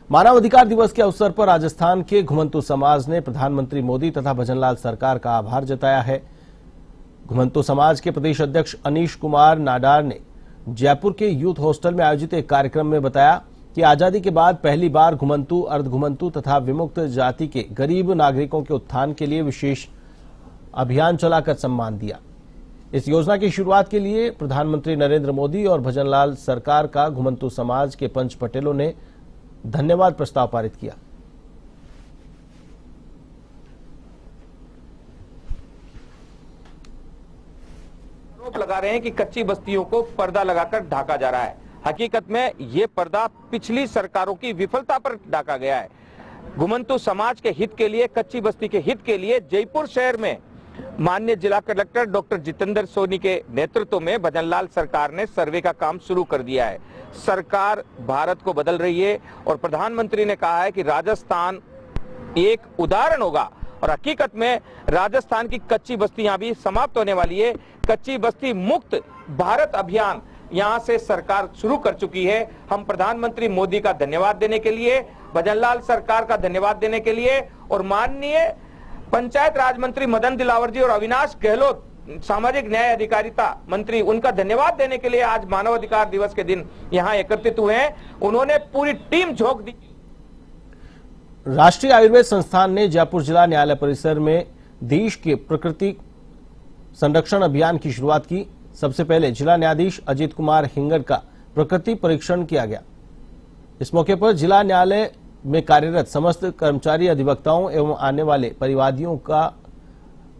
मानव अधिकार दिवस के अवसर पर राजस्थान के घुमंतु समाज ने प्रधानमंत्री मोदी तथा भजनलाल सरकार का आभार जताया है। घुमंतु समाज के प्रदेश अध्यक्ष अनीश कुमार नाडार ने जयपुर के यूथ हॉस्टल में आयोजित एक कार्यक्रम में बताया कि आजादी के बाद पहली बार घुमंतु, अर्धघुमंतु तथा विमुक्त जाति के गरीब नागरिकों के उत्थान के लिए विशेष अभियान चलाकर सम्मान दिया। इस योजना की शुरुआत के लिए प्रधानमंत्री नरेंद्र मोदी और भजनलाल सरकार का घुमंतु समाज के पंच पटेलों ने धन्यवाद प्रस्ताव पारित किया। आरोप लगा रहे हैं कि कच्ची बस्तियों को पर्दा लगाकर ढाका जा रहा है। हकीकत में ये पर्दा पिछली सरकारों की विफलता पर ढाका गया है। घुमंतु समाज के हित के लिए, कच्ची बस्ती के हित के लिए जयपुर शहर में माननीय जिला कलेक्टर डॉक्टर जितेंद्र सोनी के नेतृत्व में भजनलाल सरकार ने सर्वे का काम शुरू कर दिया है। सरकार भारत को बदल रही है और प्रधानमंत्री ने कहा है कि राजस्थान एक उदाहरण होगा और हकीकत में राजस्थान की कच्ची बस्तियां भी समाप्त होने वाली है। कच्ची बस्ती मुक्त भारत अभियान यहां से सरकार शुरू कर चुकी है। हम प्रधानमंत्री मोदी का धन्यवाद देने के लिए, भजनलाल सरकार का धन्यवाद देने के लिए और माननीय पंचायत राज मंत्री मदन दिलावर जी और अविनाश गहलोत सामाजिक न्याय अधिकारिता मंत्री, उनका धन्यवाद देने के लिए आज मानव अधिकार दिवस के दिन यहां एकत्रित हुए हैं। उन्होंने पूरी टीम झोंक दी। राष्ट्रीय आयुर्वेद संस्थान ने जयपुर जिला न्यायालय परिसर में देश के प्रकृति संरक्षण अभियान की शुरुआत की। सबसे पहले जिला न्यायाधीश अजीत कुमार हिंगड़ का प्रकृति परीक्षण किया गया। इस मौके पर जिला न्यायालय में कार्यरत समस्त कर्मचारी, अधिवक्ताओं एवं आने वाले परिवादियों का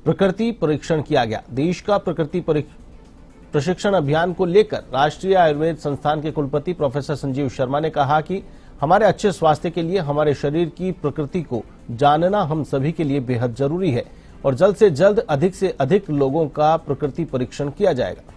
प्रकृति परीक्षण किया गया। देश का प्रकृति प्रशिक्षण अभियान को लेकर राष्ट्रीय आयुर्वेद संस्थान के कुलपति प्रोफेसर संजीव शर्मा ने कहा कि हमारे अच्छे स्वास्थ्य के लिए हमारे शरीर की प्रकृति को जानना हम सभी के लिए बेहद जरूरी है और जल्द से जल्द अधिक से अधिक लोगों का प्रकृति परीक्षण किया जाएगा।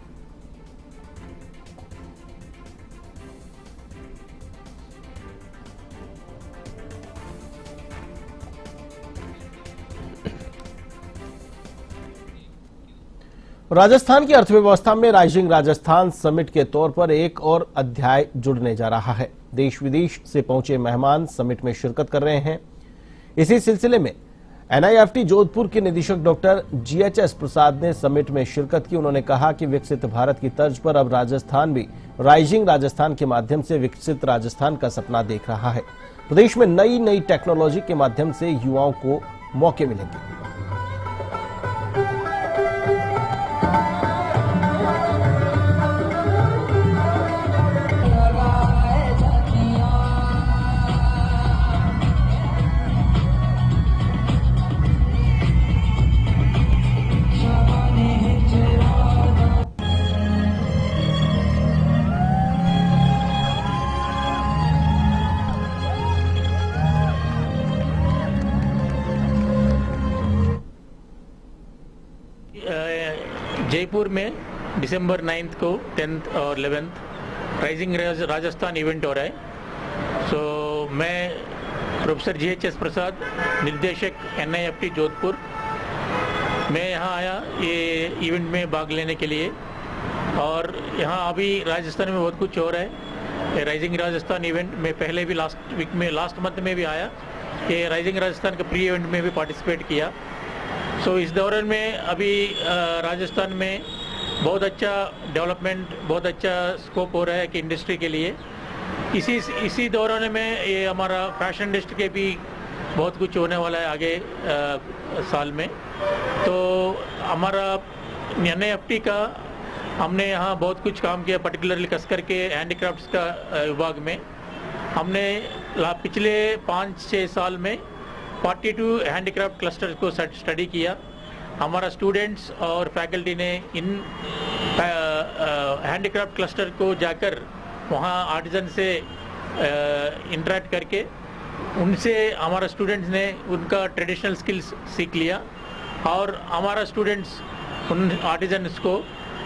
राजस्थान की अर्थव्यवस्था में राइजिंग राजस्थान समिट के तौर पर एक और अध्याय जुड़ने जा रहा है। देश विदेश से पहुंचे मेहमान समिट में शिरकत कर रहे हैं। इसी सिलसिले में NIFT जोधपुर के निदेशक डॉक्टर GHS प्रसाद ने समिट में शिरकत की। उन्होंने कहा कि विकसित भारत की तर्ज पर अब राजस्थान भी राइजिंग राजस्थान के माध्यम से विकसित राजस्थान का सपना देख रहा है। प्रदेश में नई नई टेक्नोलॉजी के माध्यम से युवाओं को मौके मिलेंगे। जयपुर में दिसंबर 9 को 10th और 11th राइजिंग राजस्थान इवेंट हो रहा है। सो मैं प्रोफेसर GHS प्रसाद, निर्देशक NIFT जोधपुर, मैं यहाँ आया ये इवेंट में भाग लेने के लिए। और यहाँ अभी राजस्थान में बहुत कुछ हो रहा है। राइजिंग राजस्थान इवेंट में पहले भी लास्ट मंथ में भी आया। ये राइजिंग राजस्थान का प्री इवेंट में भी पार्टिसिपेट किया। सो इस दौरान में अभी राजस्थान में बहुत अच्छा डेवलपमेंट, बहुत अच्छा स्कोप हो रहा है कि इंडस्ट्री के लिए। इसी दौरान में ये हमारा फैशन इंडस्ट्री के भी बहुत कुछ होने वाला है आगे साल में। तो हमारा NIFT का हमने यहाँ बहुत कुछ काम किया, पर्टिकुलरली खास करके हैंडीक्राफ्ट्स का विभाग में। हमने पिछले 5-6 साल में 42 हैंडीक्राफ्ट क्लस्टर को स्टडी किया। हमारा स्टूडेंट्स और फैकल्टी ने इन हैंडीक्राफ्ट क्लस्टर को जाकर वहाँ आर्टिजन से इंटरेक्ट करके उनसे हमारा स्टूडेंट्स ने उनका ट्रेडिशनल स्किल्स सीख लिया और हमारा स्टूडेंट्स उन आर्टिजन्स को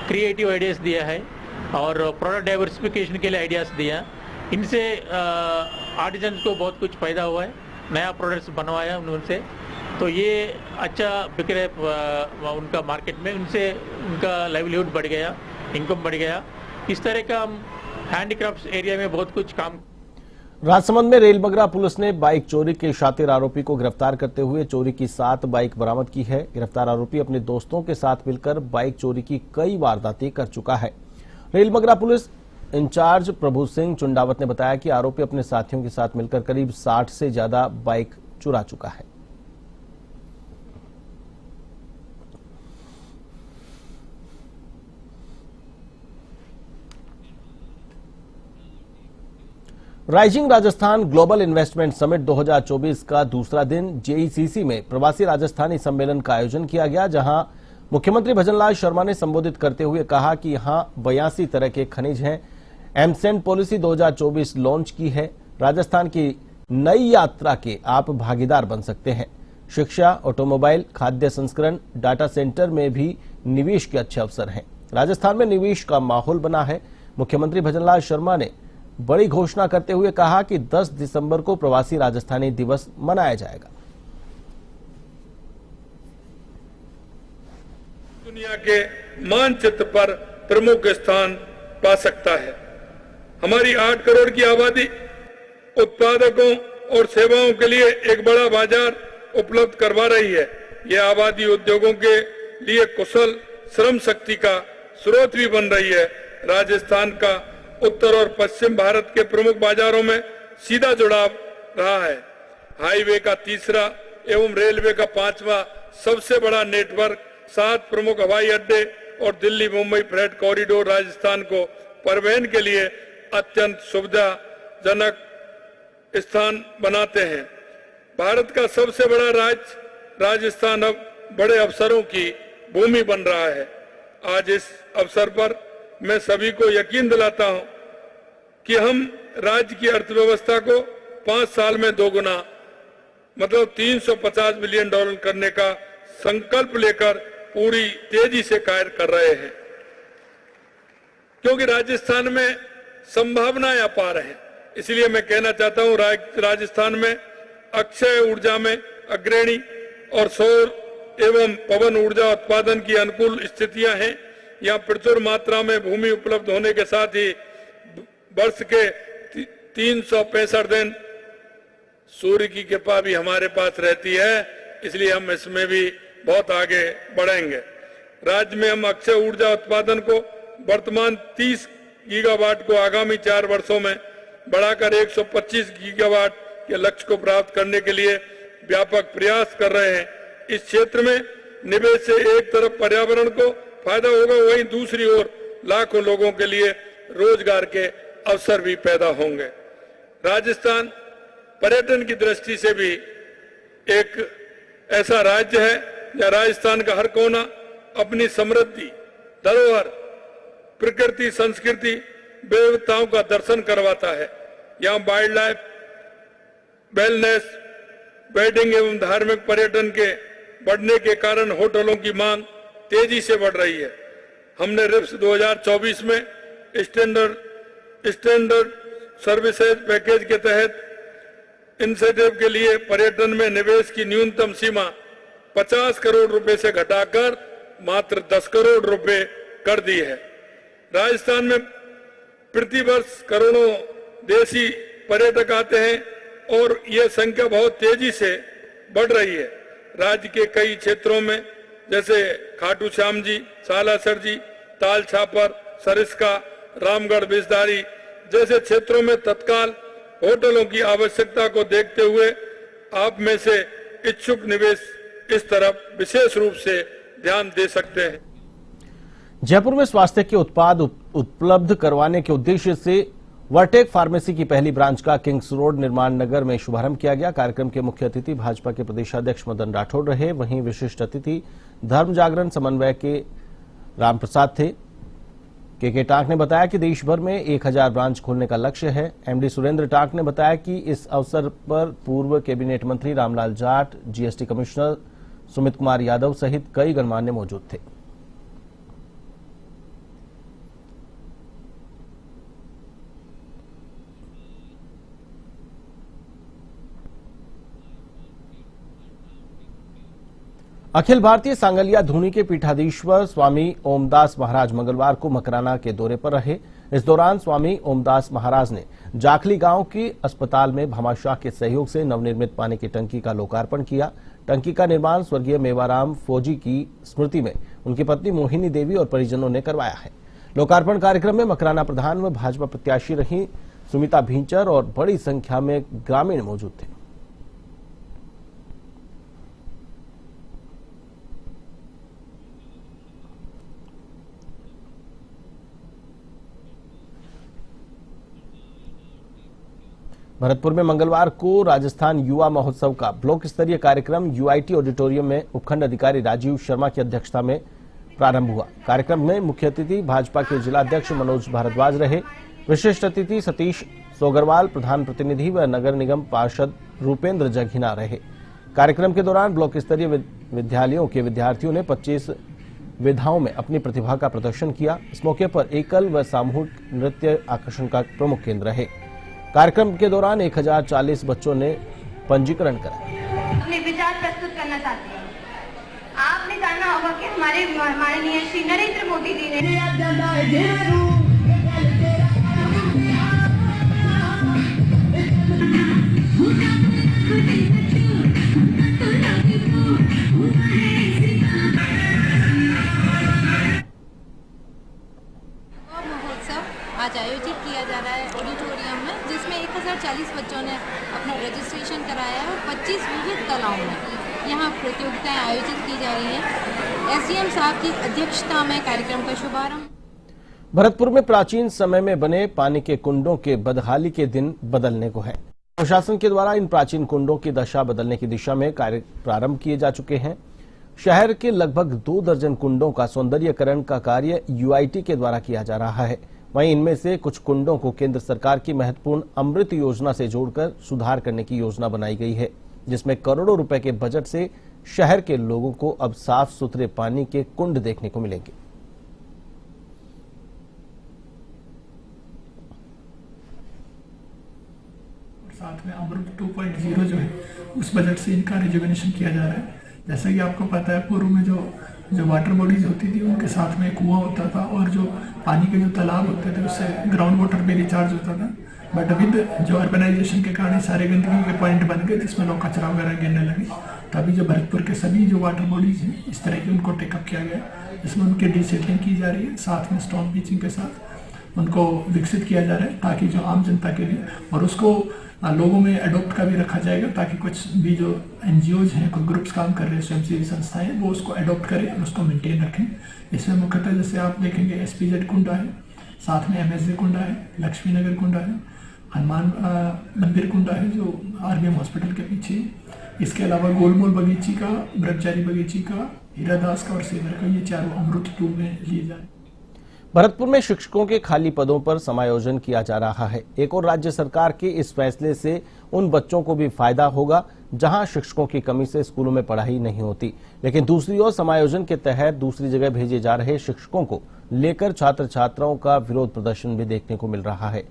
क्रिएटिव आइडियाज़ दिया है और प्रोडक्ट डाइवर्सिफिकेशन के लिए आइडियाज़ दिया। इनसे आर्टिजन्स को बहुत कुछ फ़ायदा हुआ है, नया प्रोडक्ट्स बनवाया उनसे। तो ये अच्छा बिक रहा उनका मार्केट में, उनसे उनका लाइवलीहुड बढ़ गया, इनकम बढ़ गया। इस तरह का हम हैंडीक्राफ्ट्स एरिया में बहुत कुछ काम। राजसमंद में रेलबगरा पुलिस ने बाइक चोरी के शातिर आरोपी को गिरफ्तार करते हुए चोरी की 7 बाइक बरामद की है। गिरफ्तार आरोपी अपने दोस्तों के साथ मिलकर बाइक चोरी की कई वारदातें कर चुका है। रेलबगरा पुलिस इंचार्ज प्रभु सिंह चुंडावत ने बताया कि आरोपी अपने साथियों के साथ मिलकर करीब 60 से ज्यादा बाइक चुरा चुका है। Rising Rajasthan global investment summit 2024 का दूसरा दिन जेईसीसी में प्रवासी राजस्थानी सम्मेलन का आयोजन किया गया, जहां मुख्यमंत्री भजनलाल शर्मा ने संबोधित करते हुए कहा कि यहां 82 तरह के खनिज हैं। एमसेंट पॉलिसी 2024 लॉन्च की है। राजस्थान की नई यात्रा के आप भागीदार बन सकते हैं। शिक्षा, ऑटोमोबाइल, खाद्य संस्करण, डाटा सेंटर में भी निवेश के अच्छे अवसर हैं। राजस्थान में निवेश का माहौल बना है। मुख्यमंत्री भजनलाल शर्मा ने बड़ी घोषणा करते हुए कहा कि 10 दिसंबर को प्रवासी राजस्थानी दिवस मनाया जाएगा। दुनिया के मानचित्र पर प्रमुख स्थान पा सकता है। हमारी 8 करोड़ की आबादी उत्पादकों और सेवाओं के लिए एक बड़ा बाजार उपलब्ध करवा रही है। यह आबादी उद्योगों के लिए कुशल श्रम शक्ति का स्रोत भी बन रही है। राजस्थान का उत्तर और पश्चिम भारत के प्रमुख बाजारों में सीधा जुड़ाव रहा है। हाईवे का तीसरा एवं रेलवे का 5वां सबसे बड़ा नेटवर्क, 7 प्रमुख हवाई अड्डे और दिल्ली मुंबई फ्रेट कॉरिडोर राजस्थान को परिवहन के लिए अत्यंत सुविधाजनक स्थान बनाते हैं। भारत का सबसे बड़ा राज्य राजस्थान अब बड़े अवसरों की भूमि बन रहा है। आज इस अवसर पर मैं सभी को यकीन दिलाता हूं कि हम राज्य की अर्थव्यवस्था को 5 साल में दोगुना मतलब $350 बिलियन करने का संकल्प लेकर पूरी तेजी से कार्य कर रहे हैं, क्योंकि राजस्थान में संभावनाएं अपार हैं। इसलिए मैं कहना चाहता हूं राजस्थान में अक्षय ऊर्जा में अग्रणी और सौर एवं पवन ऊर्जा उत्पादन की अनुकूल स्थितियां हैं। यहाँ प्रचुर मात्रा में भूमि उपलब्ध होने के साथ ही वर्ष के 365 दिन सूर्य की कृपा भी हमारे पास रहती है। इसलिए हम इसमें भी बहुत आगे बढ़ेंगे। राज्य में हम अक्षय ऊर्जा उत्पादन को वर्तमान 30 गीगावाट को आगामी 4 वर्षों में बढ़ाकर 125 गीगावाट के लक्ष्य को प्राप्त करने के लिए व्यापक प्रयास कर रहे हैं। इस क्षेत्र में निवेश से एक तरफ पर्यावरण को फायदा होगा, वहीं दूसरी ओर लाखों लोगों के लिए रोजगार के अवसर भी पैदा होंगे। राजस्थान पर्यटन की दृष्टि से भी एक ऐसा राज्य है जहां राजस्थान का हर कोना अपनी समृद्धि, धरोहर, प्रकृति, संस्कृति, विविधताओं का दर्शन करवाता है। यहाँ वाइल्ड लाइफ, वेलनेस, वेडिंग एवं धार्मिक पर्यटन के बढ़ने के कारण होटलों की मांग तेजी से बढ़ रही है। हमने रिप्स 2024 में स्टैंडर्ड सर्विसेज पैकेज के तहत इंसेंटिव के लिए पर्यटन में निवेश की न्यूनतम सीमा 50 करोड़ रुपए से घटाकर मात्र 10 करोड़ रुपए कर दी है। राजस्थान में प्रतिवर्ष करोड़ों देशी पर्यटक आते हैं और यह संख्या बहुत तेजी से बढ़ रही है। राज्य के कई क्षेत्रों में जैसे खाटू श्याम जी, सालासर जी, ताल छापर, सरिस्का, रामगढ़, बिजदारी जैसे क्षेत्रों में तत्काल होटलों की आवश्यकता को देखते हुए आप में से इच्छुक निवेश इस तरफ विशेष रूप से ध्यान दे सकते हैं। जयपुर में स्वास्थ्य के उत्पाद उपलब्ध करवाने के उद्देश्य से वर्टेक फार्मेसी की पहली ब्रांच का किंग्स रोड निर्माण नगर में शुभारंभ किया गया। कार्यक्रम के मुख्य अतिथि भाजपा के प्रदेशाध्यक्ष मदन राठौड़ रहे। वहीं विशिष्ट अतिथि धर्म जागरण समन्वय के रामप्रसाद थे। के टांक ने बताया कि देश भर में 1000 ब्रांच खोलने का लक्ष्य है। एमडी सुरेंद्र टांक ने बताया कि इस अवसर पर पूर्व कैबिनेट मंत्री रामलाल जाट, जीएसटी कमिश्नर सुमित कुमार यादव सहित कई गणमान्य मौजूद थे। अखिल भारतीय सांगलिया धूनी के पीठाधीश्वर स्वामी ओमदास महाराज मंगलवार को मकराना के दौरे पर रहे। इस दौरान स्वामी ओमदास महाराज ने जाखली गांव के अस्पताल में भामाशाह के सहयोग से नवनिर्मित पानी की टंकी का लोकार्पण किया। टंकी का निर्माण स्वर्गीय मेवाराम फौजी की स्मृति में उनकी पत्नी मोहिनी देवी और परिजनों ने करवाया है। लोकार्पण कार्यक्रम में मकराना प्रधान व भाजपा प्रत्याशी रही सुमिता भींचर और बड़ी संख्या में ग्रामीण मौजूद थे। भरतपुर में मंगलवार को राजस्थान युवा महोत्सव का ब्लॉक स्तरीय कार्यक्रम यूआईटी ऑडिटोरियम में उपखंड अधिकारी राजीव शर्मा की अध्यक्षता में प्रारंभ हुआ। कार्यक्रम में मुख्य अतिथि भाजपा के जिला अध्यक्ष मनोज भारद्वाज रहे। विशिष्ट अतिथि सतीश सोगरवाल, प्रधान प्रतिनिधि व नगर निगम पार्षद रूपेंद्र जघिना रहे। कार्यक्रम के दौरान ब्लॉक स्तरीय विद्यालयों के विद्यार्थियों ने 25 विधाओं में अपनी प्रतिभा का प्रदर्शन किया। इस मौके पर एकल व सामूहिक नृत्य आकर्षण का प्रमुख केंद्र रहे। कार्यक्रम के दौरान 1040 बच्चों ने पंजीकरण कराया। अपने विचार प्रस्तुत करना चाहते हैं। आपने जानना होगा कि हमारे माननीय श्री नरेंद्र मोदी जी ने आज आयोजित किया जा रहा है ऑडिटोरियम में, जिसमें 1040 बच्चों ने अपना रजिस्ट्रेशन कराया है और 25 विविध कलाओं में यहाँ प्रतियोगिताएं आयोजित की जा रही हैं। एसडीएम साहब की अध्यक्षता में कार्यक्रम का शुभारंभ। भरतपुर में प्राचीन समय में बने पानी के कुंडों के बदहाली के दिन बदलने को है। प्रशासन के द्वारा इन प्राचीन कुंडों की दशा बदलने की दिशा में कार्य प्रारंभ किए जा चुके हैं। शहर के लगभग 2 दर्जन कुंडों का सौंदर्यीकरण का कार्य यूआईटी के द्वारा किया जा रहा है। वहीं इनमें से कुछ कुंडों को केंद्र सरकार की महत्वपूर्ण अमृत योजना से जोड़कर सुधार करने की योजना बनाई गई है, जिसमें करोड़ों रुपए के बजट से शहर के लोगों को अब साफ सुथरे पानी के कुंड देखने को मिलेंगे। साथ में अमृत 2.0 जो है उस बजट से इनका रिजुवेनेशन किया जा रहा है। जैसा कि आपको पता है, पूर्व में जो वाटर बॉडीज होती थी उनके साथ में कुआं होता था और जो पानी के जो तालाब होते थे उससे ग्राउंड वाटर भी रिचार्ज होता था। बट विद जो अर्बनाइजेशन के कारण सारे गंदगी के पॉइंट बन गए, जिसमें लोग कचरा वगैरह गिरने लगे। तभी जो भरतपुर के सभी जो वाटर बॉडीज हैं इस तरह की उनको टेकअप किया गया, जिसमें उनकी डिसेटलिंग की जा रही है। साथ में स्टॉर्म बीचिंग के साथ उनको विकसित किया जा रहा है, ताकि जो आम जनता के लिए और उसको लोगों में अडोप्ट का भी रखा जाएगा, ताकि कुछ भी जो एनजीओज हैं, कुछ ग्रुप्स काम कर रहे हैं, स्वयंसेवी संस्थाएं, वो उसको अडोप्ट करें और उसको मेंटेन रखें। इसमें मुख्यतः जैसे आप देखेंगे एसपीजेड कुंडा है, साथ में एमएसजे कुंडा है, लक्ष्मी नगर कुंडा है, हनुमान मंदिर कुंडा है जो आरबीएम हॉस्पिटल के पीछे है। इसके अलावा गोलमोल बगीची का, ब्रह्मचारी बगीची का, हीरादास का और सेवर का, ये चारों अमृत 2 में लिए जाए। भरतपुर में शिक्षकों के खाली पदों पर समायोजन किया जा रहा है। एक और राज्य सरकार के इस फैसले से उन बच्चों को भी फायदा होगा जहां शिक्षकों की कमी से स्कूलों में पढ़ाई नहीं होती, लेकिन दूसरी ओर समायोजन के तहत दूसरी जगह भेजे जा रहे शिक्षकों को लेकर छात्र छात्राओं का विरोध प्रदर्शन भी देखने को मिल रहा है।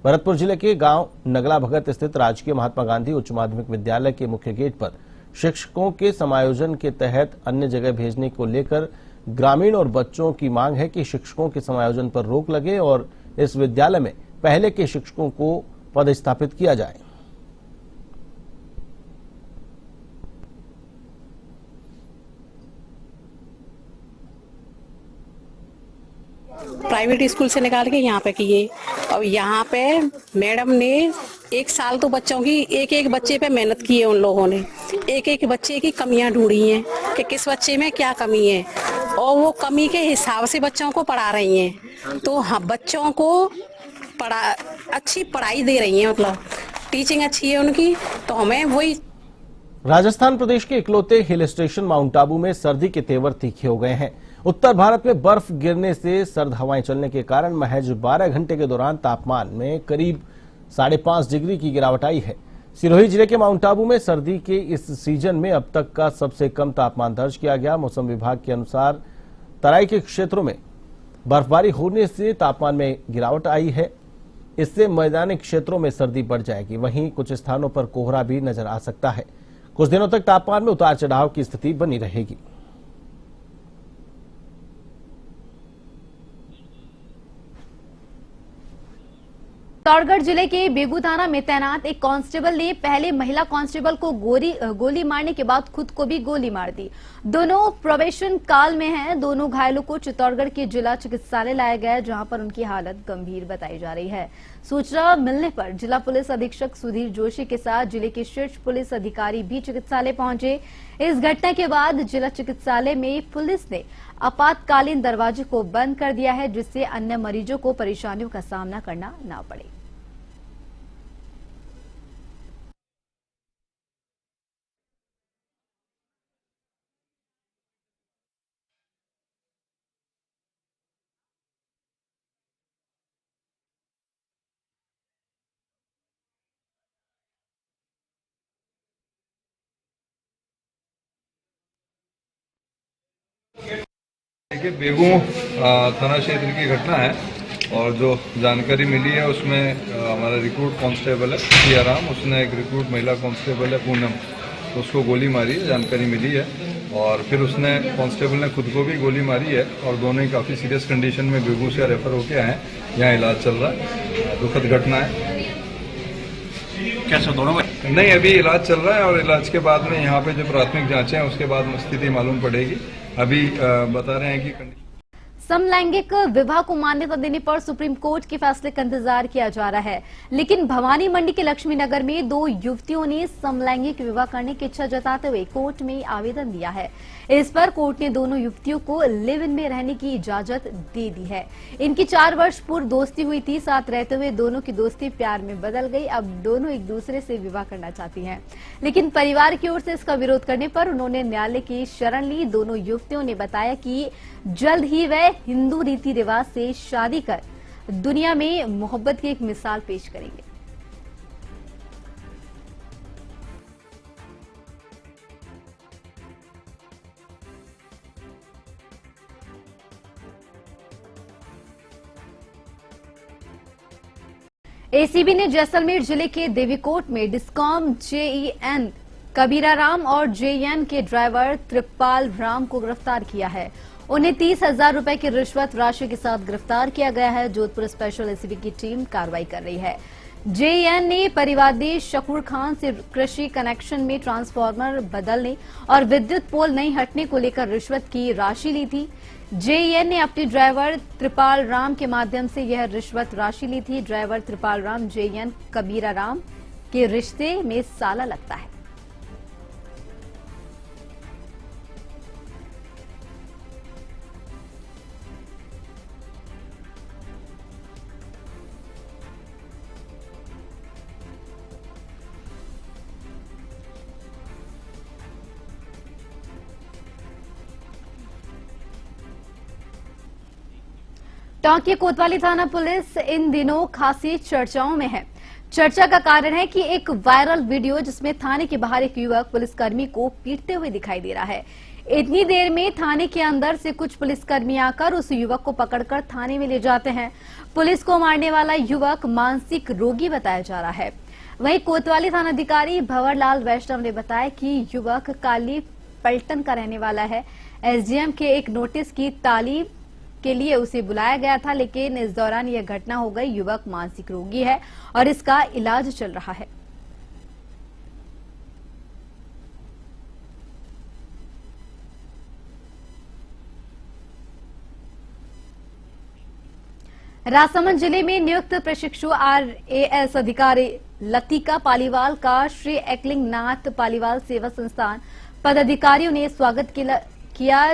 भरतपुर जिले के गांव नगला भगत स्थित राजकीय महात्मा गांधी उच्च माध्यमिक विद्यालय के मुख्य गेट पर शिक्षकों के समायोजन के तहत अन्य जगह भेजने को लेकर ग्रामीण और बच्चों की मांग है कि शिक्षकों के समायोजन पर रोक लगे और इस विद्यालय में पहले के शिक्षकों को पदस्थापित किया जाए। प्राइवेट स्कूल से निकाल के यहाँ पे किए और यहाँ पे मैडम ने 1 साल तो बच्चों की एक बच्चे पे मेहनत की है। उन लोगों ने एक बच्चे की कमियां ढूंढी हैं कि किस बच्चे में क्या कमी है और वो कमी के हिसाब से बच्चों को पढ़ा रही हैं। तो हाँ, बच्चों को अच्छी पढ़ाई दे रही हैं, मतलब टीचिंग अच्छी है उनकी। तो हमें वही। राजस्थान प्रदेश के इकलौते हिल स्टेशन माउंट आबू में सर्दी के तेवर तीखे हो गए हैं। उत्तर भारत में बर्फ गिरने से सर्द हवाएं चलने के कारण महज 12 घंटे के दौरान तापमान में करीब 5.5 डिग्री की गिरावट आई है। सिरोही जिले के माउंट आबू में सर्दी के इस सीजन में अब तक का सबसे कम तापमान दर्ज किया गया। मौसम विभाग के अनुसार तराई के क्षेत्रों में बर्फबारी होने से तापमान में गिरावट आई है। इससे मैदानी क्षेत्रों में सर्दी बढ़ जाएगी। वहीं कुछ स्थानों पर कोहरा भी नजर आ सकता है। कुछ दिनों तक तापमान में उतार चढ़ाव की स्थिति बनी रहेगी। चित्तौड़गढ़ जिले के बेगू थाना में तैनात एक कांस्टेबल ने पहले महिला कांस्टेबल को गोली मारने के बाद खुद को भी गोली मार दी। दोनों प्रोबेशन काल में हैं। दोनों घायलों को चित्तौड़गढ़ के जिला चिकित्सालय लाया गया, जहां पर उनकी हालत गंभीर बताई जा रही है। सूचना मिलने पर जिला पुलिस अधीक्षक सुधीर जोशी के साथ जिले के शीर्ष पुलिस अधिकारी भी चिकित्सालय पहुंचे। इस घटना के बाद जिला चिकित्सालय में पुलिस ने आपातकालीन दरवाजे को बंद कर दिया है, जिससे अन्य मरीजों को परेशानियों का सामना करना न पड़े। देखिए, बेगू थाना क्षेत्र की घटना है और जो जानकारी मिली है उसमें हमारा रिक्रूट कांस्टेबल है सियाराम, उसने एक रिक्रूट महिला कांस्टेबल है पूनम, उसको गोली मारी है, जानकारी मिली है। और फिर उसने कांस्टेबल ने खुद को भी गोली मारी है और दोनों ही काफ़ी सीरियस कंडीशन में बेगू से रेफर होके आए हैं। यहाँ इलाज चल रहा है। दुखद घटना है। कैसे दोनों नहीं, अभी इलाज चल रहा है और इलाज के बाद में यहाँ पे जो प्राथमिक जांचें हैं उसके बाद स्थिति मालूम पड़ेगी। अभी बता रहे हैं कि समलैंगिक विवाह को मान्यता देने पर सुप्रीम कोर्ट के फैसले का इंतजार किया जा रहा है, लेकिन भवानी मंडी के लक्ष्मी नगर में 2 युवतियों ने समलैंगिक विवाह करने की इच्छा जताते हुए कोर्ट में आवेदन दिया है। इस पर कोर्ट ने दोनों युवतियों को लिव इन में रहने की इजाजत दे दी है। इनकी 4 वर्ष पूर्व दोस्ती हुई थी। साथ रहते हुए दोनों की दोस्ती प्यार में बदल गई। अब दोनों एक दूसरे से विवाह करना चाहती हैं, लेकिन परिवार की ओर से इसका विरोध करने पर उन्होंने न्यायालय की शरण ली। दोनों युवतियों ने बताया कि जल्द ही वह हिंदू रीति रिवाज से शादी कर दुनिया में मोहब्बत की एक मिसाल पेश करेंगे। एसीबी ने जैसलमेर जिले के देवीकोट में डिस्कॉम जेईएन कबीराराम और जेएन के ड्राइवर त्रिपाल राम को गिरफ्तार किया है। उन्हें 30,000 रुपए की रिश्वत राशि के साथ गिरफ्तार किया गया है। जोधपुर स्पेशल एसीबी की टीम कार्रवाई कर रही है। जेएन ने परिवादी शकूर खान से कृषि कनेक्शन में ट्रांसफार्मर बदलने और विद्युत पोल नहीं हटने को लेकर रिश्वत की राशि ली थी। जेएन ने अपने ड्राइवर त्रिपाल राम के माध्यम से यह रिश्वत राशि ली थी। ड्राइवर त्रिपाल राम जेएन कबीराराम के रिश्ते में साला लगता है। टोंक कोतवाली थाना पुलिस इन दिनों खासी चर्चाओं में है। चर्चा का कारण है कि एक वायरल वीडियो जिसमें थाने के बाहर एक युवक पुलिसकर्मी को पीटते हुए दिखाई दे रहा है। इतनी देर में थाने के अंदर से कुछ पुलिसकर्मी आकर उस युवक को पकड़कर थाने में ले जाते हैं। पुलिस को मारने वाला युवक मानसिक रोगी बताया जा रहा है। वहीं कोतवाली थानाधिकारी भंवरलाल वैष्णव ने बताया कि युवक काली पलटन का रहने वाला है। एसडीएम के एक नोटिस की तालीम के लिए उसे बुलाया गया था, लेकिन इस दौरान यह घटना हो गई। युवक मानसिक रोगी है और इसका इलाज चल रहा है। राजसमंद जिले में नियुक्त प्रशिक्षु आरएएस अधिकारी लतिका पालीवाल का श्री एकलिंग नाथ पालीवाल सेवा संस्थान पदाधिकारियों ने स्वागत किया।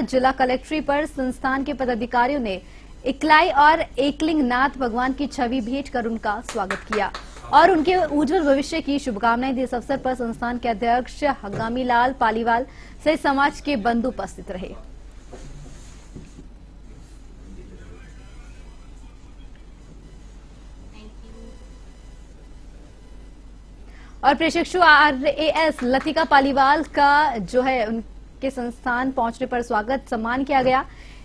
जिला कलेक्ट्री पर संस्थान के पदाधिकारियों ने इकलाई और एकलिंग नाथ भगवान की छवि भेंट कर उनका स्वागत किया और उनके उज्जवल भविष्य की शुभकामनाएं दी। इस अवसर पर संस्थान के अध्यक्ष हगामी लाल पालीवाल सहित समाज के बंधु उपस्थित रहे। और प्रशिक्षु आरएएस लतिका पालीवाल का जो है उनके संस्थान पहुंचने पर स्वागत सम्मान किया गया।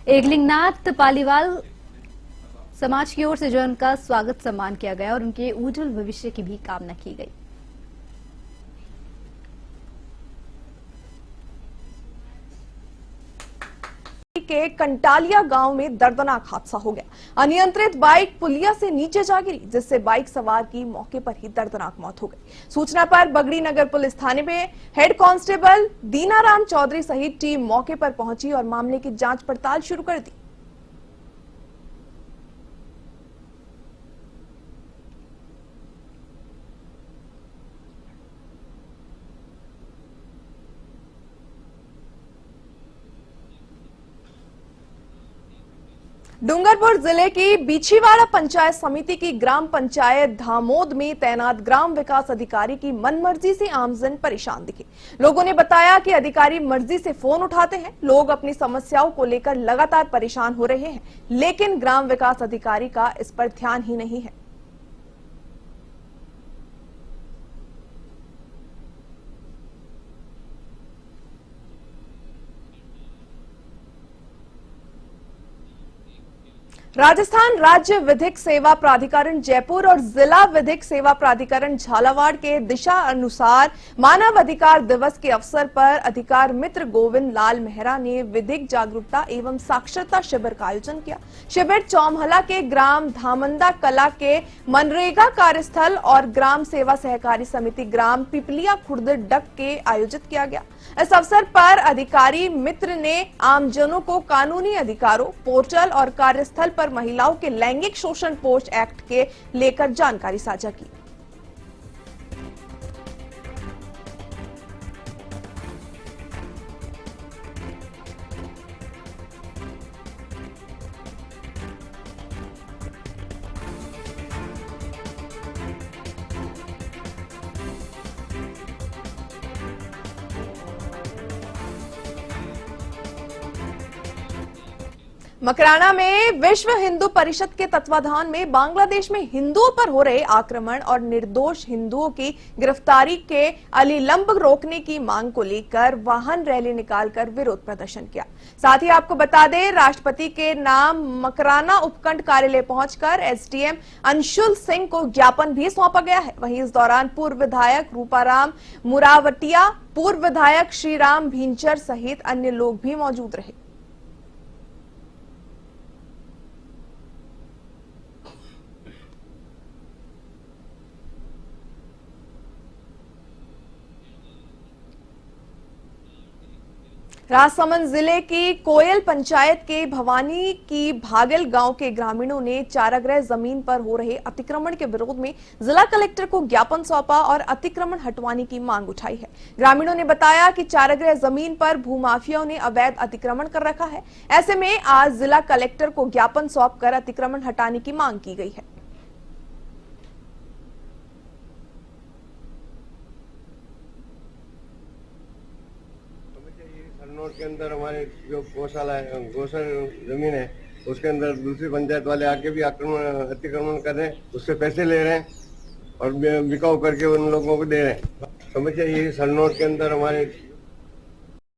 एकलिंगनाथ पालीवाल समाज की ओर से जो उनका स्वागत सम्मान किया गया और उनके उज्जवल भविष्य की भी कामना की गई। के कंटालिया गांव में दर्दनाक हादसा हो गया। अनियंत्रित बाइक पुलिया से नीचे जा गिरी, जिससे बाइक सवार की मौके पर ही दर्दनाक मौत हो गई। सूचना पर बगड़ी नगर पुलिस थाने में हेड कांस्टेबल दीनाराम चौधरी सहित टीम मौके पर पहुंची और मामले की जांच पड़ताल शुरू कर दी। डूंगरपुर जिले की बीछीवाड़ा पंचायत समिति की ग्राम पंचायत धामोद में तैनात ग्राम विकास अधिकारी की मनमर्जी से आमजन परेशान दिखे। लोगों ने बताया कि अधिकारी मर्जी से फोन उठाते हैं। लोग अपनी समस्याओं को लेकर लगातार परेशान हो रहे हैं, लेकिन ग्राम विकास अधिकारी का इस पर ध्यान ही नहीं है। राजस्थान राज्य विधिक सेवा प्राधिकरण जयपुर और जिला विधिक सेवा प्राधिकरण झालावाड़ के दिशा अनुसार मानव अधिकार दिवस के अवसर पर अधिकार मित्र गोविंद लाल मेहरा ने विधिक जागरूकता एवं साक्षरता शिविर का आयोजन किया। शिविर चौमहला के ग्राम धामंदा कला के मनरेगा कार्यस्थल और ग्राम सेवा सहकारी समिति ग्राम पिपलिया खुर्द डक के आयोजित किया गया। इस अवसर पर अधिकारी मित्र ने आमजनों को कानूनी अधिकारों, पोर्टल और कार्यस्थल पर महिलाओं के लैंगिक शोषण पोस्ट एक्ट के लेकर जानकारी साझा की। मकराना में विश्व हिंदू परिषद के तत्वाधान में बांग्लादेश में हिंदुओं पर हो रहे आक्रमण और निर्दोष हिंदुओं की गिरफ्तारी के अलीलंब रोकने की मांग को लेकर वाहन रैली निकालकर विरोध प्रदर्शन किया। साथ ही आपको बता दें, राष्ट्रपति के नाम मकराना उपखंड कार्यालय पहुंचकर एसडीएम अंशुल सिंह को ज्ञापन भी सौंपा गया है। वहीं इस दौरान पूर्व विधायक रूपाराम मुरावटिया, पूर्व विधायक श्रीराम भींचर सहित अन्य लोग भी मौजूद रहे। राजसमंद जिले की कोयल पंचायत के भवानी की भागल गांव के ग्रामीणों ने चारागृह जमीन पर हो रहे अतिक्रमण के विरोध में जिला कलेक्टर को ज्ञापन सौंपा और अतिक्रमण हटवाने की मांग उठाई है। ग्रामीणों ने बताया कि चारागृह जमीन पर भूमाफियाओं ने अवैध अतिक्रमण कर रखा है। ऐसे में आज जिला कलेक्टर को ज्ञापन सौंपकर अतिक्रमण हटाने की मांग की गई है। के अंदर हमारे जो गौशाला है, गौशाला जमीन है, उसके अंदर दूसरी पंचायत वाले आके भी अतिक्रमण कर रहे हैं, उससे पैसे ले रहे हैं और बिकाऊ करके उन लोगों को दे रहे हैं। समस्या ये सरनोट के अंदर हमारे